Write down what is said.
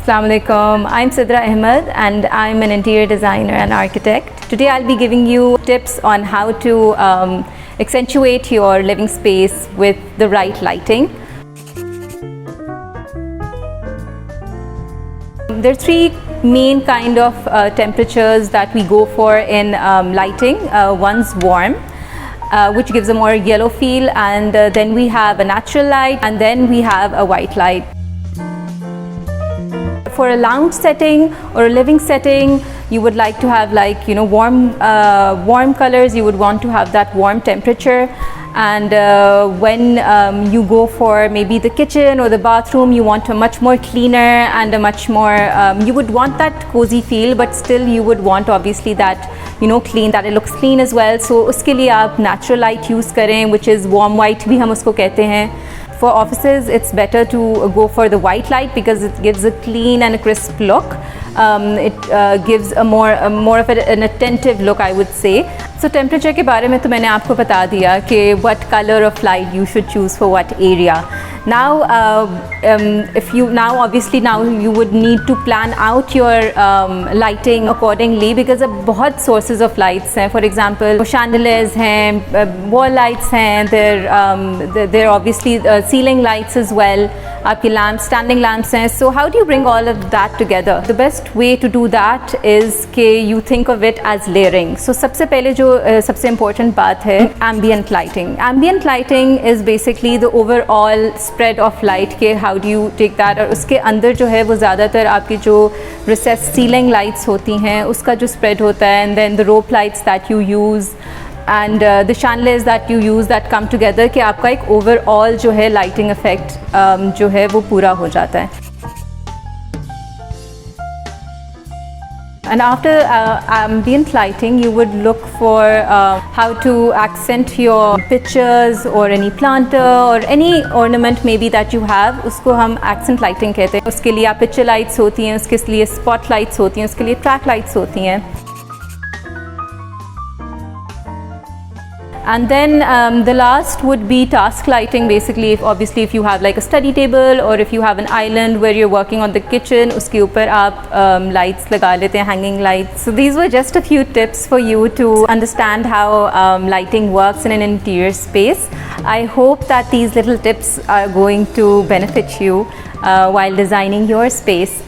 Assalamu alaikum. I'm Sidra Ahmed and I'm an interior designer and architect. Today I'll be giving you tips on how to accentuate your living space with the right lighting. There are three main kind of temperatures that we go for in lighting. One's warm, which gives a more yellow feel, and then we have a natural light, and then we have a white light. For a lounge setting or a living setting, you would like to have warm colors. You would want to have that warm temperature. And when you go for maybe the kitchen or the bathroom, you want a much more cleaner and a much more, you would want that cozy feel, but still you would want obviously that, clean, that it looks clean as well. So uske liye aap natural light use karen, which is warm white bhi hum usko kehte hain. For offices, it's better to go for the white light because it gives a clean and a crisp look. It gives a more of an attentive look, I would say. So temperature के बारे में तो मैंने आपको बता दिया कि what color of light you should choose for what area. Now, obviously you would need to plan out your lighting accordingly because of बहुत sources of lights हैं. For example, chandeliers हैं, wall lights हैं, there are obviously ceiling lights as well. आपके lamps, standing lamps हैं. So how do you bring all of that together? The best way to do that is कि you think of it as layering. So सबसे पहले जो सबसे important बात है ambient lighting. Ambient lighting is basically the overall spread of light के how do you take that, और उसके अंदर जो है वो ज़्यादातर आपकी जो recessed ceiling lights होती हैं उसका जो spread होता है, and then the rope lights that you use and the chandeliers that you use that come together कि आपका एक overall जो है lighting effect जो है वो पूरा हो जाता है. And after ambient lighting, you would look for how to accent your pictures or any planter or any ornament maybe that you have. उसको हम accent lighting कहते हैं. उसके लिए आप picture lights होती हैं, उसके लिए spot lights होती हैं, उसके लिए track lights होती हैं. And then the last would be task lighting. Basically, if you have like a study table or if you have an island where you're working on the kitchen, उसके ऊपर आप lights लगा लेते हैं, hanging lights. So these were just a few tips for you to understand how lighting works in an interior space. I hope that these little tips are going to benefit you while designing your space.